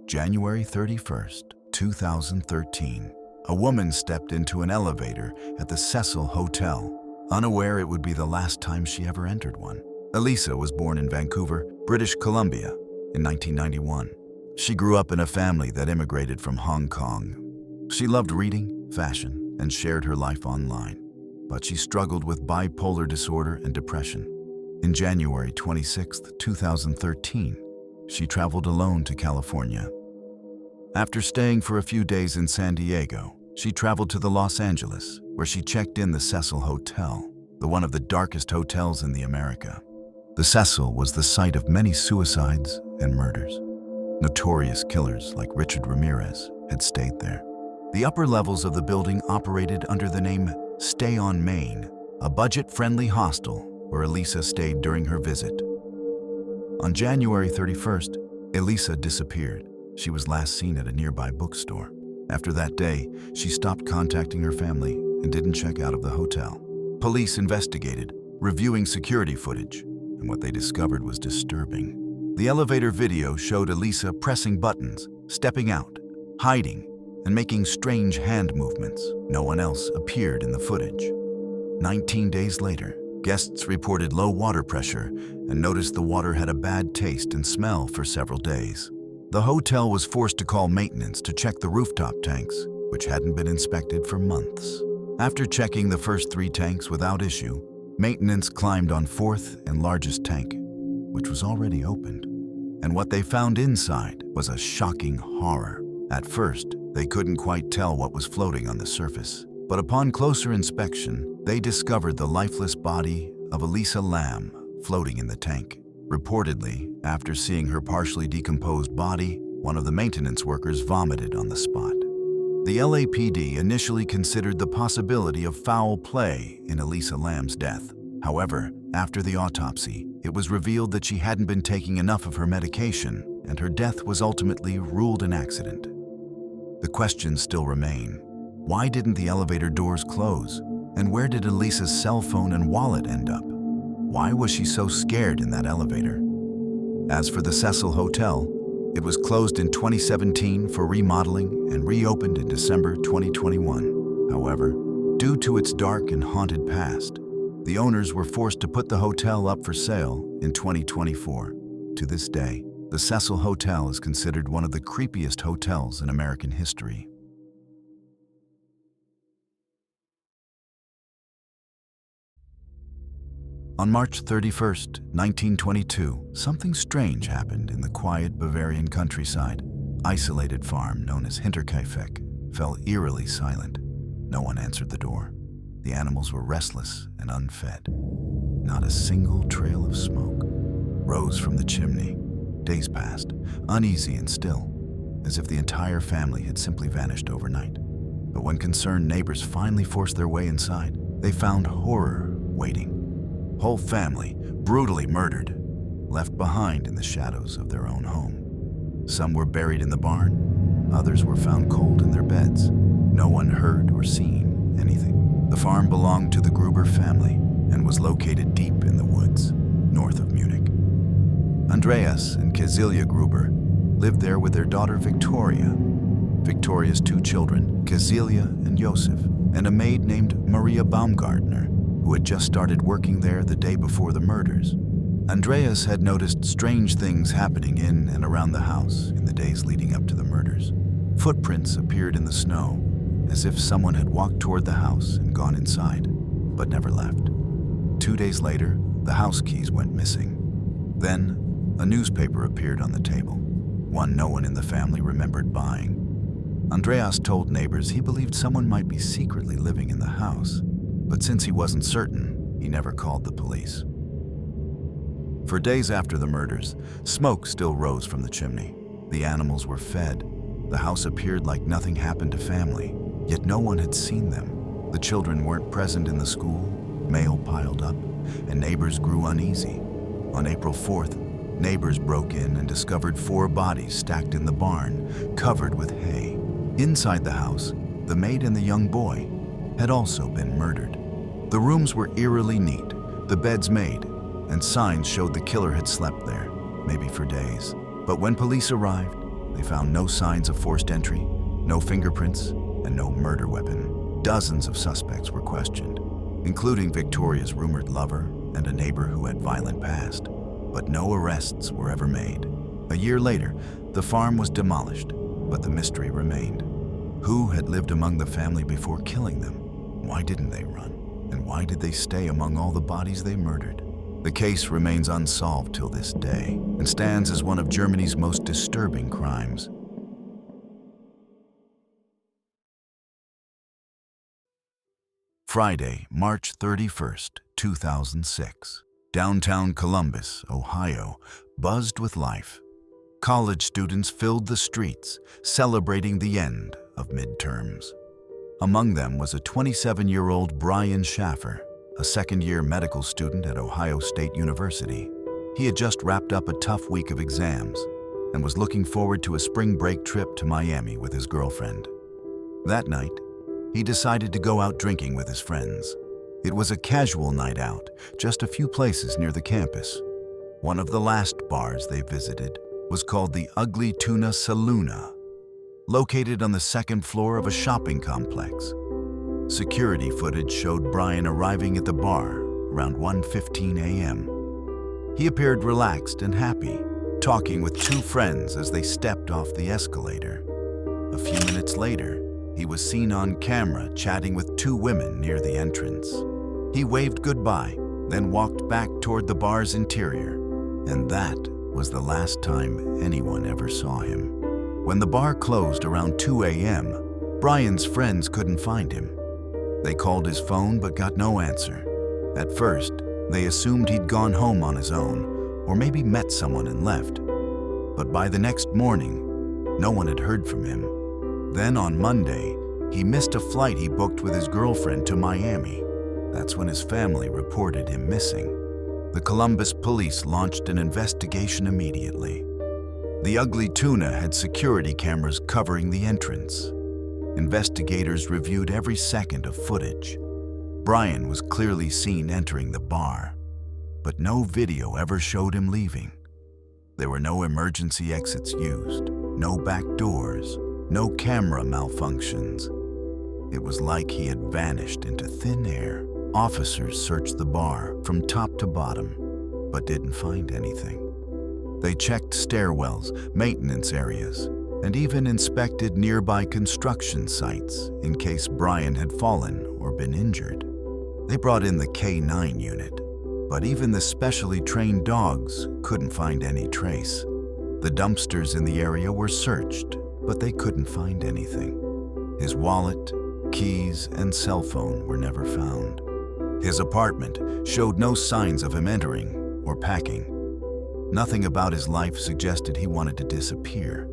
January 31st, 2013. A woman stepped into an elevator at the Ceil Hotel, unaware it would be the last time she ever entered one. Elisa was born in Vancouver, British Columbia, in 1991. She grew up in a family that immigrated from Hong Kong. She loved reading, fashion, and shared her life online. But she struggled with bipolar disorder and depression. In January 26, 2013, she traveled alone to California. After staying for a few days in San Diego, she traveled to Los Angeles, where she checked in the Ceil Hotel, one of the darkest hotels in the America. The Ceil was the site of many suicides and murders. Notorious killers like Richard Ramirez had stayed there. The upper levels of the building operated under the name Stay on Main, a budget-friendly hostel where Elisa stayed during her visit. On January 31st, Elisa disappeared. She was last seen at a nearby bookstore. After that day, she stopped contacting her family and didn't check out of the hotel. Police investigated, reviewing security footage, and what they discovered was disturbing. The elevator video showed Elisa pressing buttons, stepping out, hiding, and making strange hand movements. No one else appeared in the footage. 19 days later, guests reported low water pressure and noticed the water had a bad taste and smell for several days. The hotel was forced to call maintenance to check the rooftop tanks, which hadn't been inspected for months. After checking the first 3 tanks without issue, maintenance climbed on 4th and largest tank, which was already opened. And what they found inside was a shocking horror. At first, they couldn't quite tell what was floating on the surface, but upon closer inspection, they discovered the lifeless body of Elisa Lam floating in the tank. Reportedly, after seeing her partially decomposed body, one of the maintenance workers vomited on the spot. The LAPD initially considered the possibility of foul play in Elisa Lam's death. However, after the autopsy, it was revealed that she hadn't been taking enough of her medication, and her death was ultimately ruled an accident. The questions still remain. Why didn't the elevator doors close? And where did Elisa's cell phone and wallet end up? Why was she so scared in that elevator? As for the Ceil Hotel, it was closed in 2017 for remodeling and reopened in December 2021. However, due to its dark and haunted past, the owners were forced to put the hotel up for sale in 2024. To this day, the Ceil Hotel is considered one of the creepiest hotels in American history. On March 31st, 1922, something strange happened in the quiet Bavarian countryside. Isolated farm known as Hinterk fell eerily silent. No one answered the door. The animals were restless and unfed. Not a single trail of smoke rose from the chimney. Days passed, uneasy and still, as if the entire family had simply vanished overnight. But when concerned neighbors finally forced their way inside, they found horror waiting. Whole family brutally murdered, left behind in the shadows of their own home. Some were buried in the barn, others were found cold in their beds. No one heard or seen anything. The farm belonged to the Gruber family and was located deep in the woods, north of Munich. Andreas and Ceil Gruber lived there with their daughter Victoria, Victoria's 2 children, Celia and Josef, and a maid named Maria Baumgartner, who had just started working there the day before the murders. Andreas had noticed strange things happening in and around the house in the days leading up to the murders. Footprints appeared in the snow, as if someone had walked toward the house and gone inside, but never left. 2 days later, the house keys went missing. Then, a newspaper appeared on the table, one no one in the family remembered buying. Andreas told neighbors he believed someone might be secretly living in the house, but since he wasn't certain, he never called the police. For days after the murders, smoke still rose from the chimney. The animals were fed. The house appeared like nothing happened to family, yet no one had seen them. The children weren't present in the school, mail piled up, and neighbors grew uneasy. On April 4th, neighbors broke in and discovered 4 bodies stacked in the barn, covered with hay. Inside the house, the maid and the young boy had also been murdered. The rooms were eerily neat, the beds made, and signs showed the killer had slept there, maybe for days. But when police arrived, They found no signs of forced entry, no fingerprints, and no murder weapon. Dozens of suspects were questioned, including Victoria's rumored lover and a neighbor who had violent past, but no arrests were ever made. A year later, the farm was demolished, but the mystery remained. Who had lived among the family before killing them? Why didn't they run? And why did they stay among all the bodies they murdered? The case remains unsolved till this day and stands as one of Germany's most disturbing crimes. Friday, March 31st, 2006. Downtown Columbus, Ohio, buzzed with life. College students filled the streets, celebrating the end of midterms. Among them was a 27-year-old Brian Schaffer, a second-year medical student at Ohio State University. He had just wrapped up a tough week of exams and was looking forward to a spring break trip to Miami with his girlfriend. That night, he decided to go out drinking with his friends. It was a casual night out, just a few places near the campus. One of the last bars they visited was called the Ugly Tuna Saloona, located on the second floor of a shopping complex. Security footage showed Brian arriving at the bar around 1:15 a.m. He appeared relaxed and happy, talking with two friends as they stepped off the escalator. A few minutes later, he was seen on camera chatting with two women near the entrance. He waved goodbye, then walked back toward the bar's interior, and that was the last time anyone ever saw him. When the bar closed around 2 a.m., Brian's friends couldn't find him. They called his phone but got no answer. At first, they assumed he'd gone home on his own or maybe met someone and left. But by the next morning, no one had heard from him. Then on Monday, he missed a flight he booked with his girlfriend to Miami. That's when his family reported him missing. The Columbus police launched an investigation immediately. The Ugly Tuna had security cameras covering the entrance. Investigators reviewed every second of footage. Brian was clearly seen entering the bar, but no video ever showed him leaving. There were no emergency exits used, no back doors, no camera malfunctions. It was like he had vanished into thin air. Officers searched the bar from top to bottom, but didn't find anything. They checked stairwells, maintenance areas, and even inspected nearby construction sites in case Brian had fallen or been injured. They brought in the K9 unit, but even the specially trained dogs couldn't find any trace. The dumpsters in the area were searched, but they couldn't find anything. His wallet, keys, and cell phone were never found. His apartment showed no signs of him entering or packing. Nothing about his life suggested he wanted to disappear.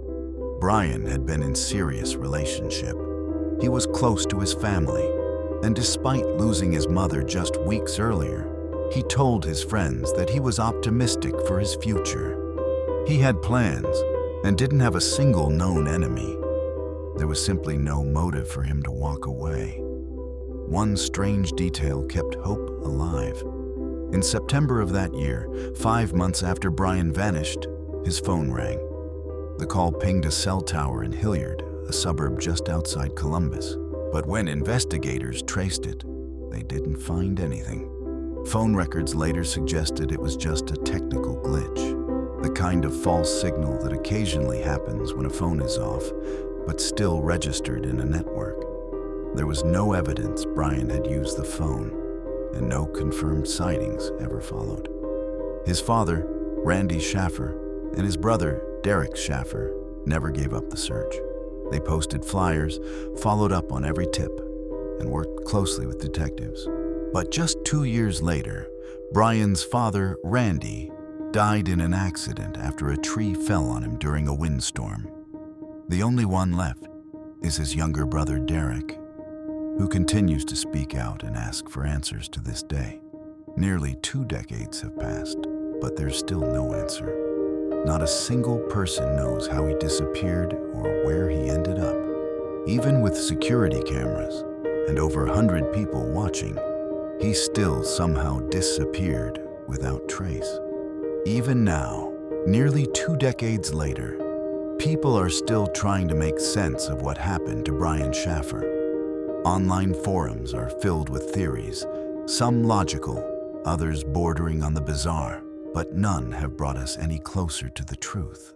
Brian had been in serious relationship. He was close to his family, and despite losing his mother just weeks earlier, he told his friends that he was optimistic for his future. He had plans and didn't have a single known enemy. There was simply no motive for him to walk away. One strange detail kept hope alive. In September of that year, 5 months after Brian vanished, his phone rang. The call pinged a cell tower in Hilliard, a suburb just outside Columbus. But when investigators traced it, they didn't find anything. Phone records later suggested it was just a technical glitch, the kind of false signal that occasionally happens when a phone is off, but still registered in a network. There was no evidence Brian had used the phone, and no confirmed sightings ever followed. His father, Randy Schaffer, and his brother, Derek Schaffer, never gave up the search. They posted flyers, followed up on every tip, and worked closely with detectives. But just 2 years later, Brian's father, Randy, died in an accident after a tree fell on him during a windstorm. The only one left is his younger brother, Derek, who continues to speak out and ask for answers to this day. Nearly 2 decades have passed, but there's still no answer. Not a single person knows how he disappeared or where he ended up. Even with security cameras and over 100 people watching, he still somehow disappeared without trace. Even now, nearly 2 decades later, People are still trying to make sense of what happened to Brian Schaffer. Online forums are filled with theories, some logical, others bordering on the bizarre, but none have brought us any closer to the truth.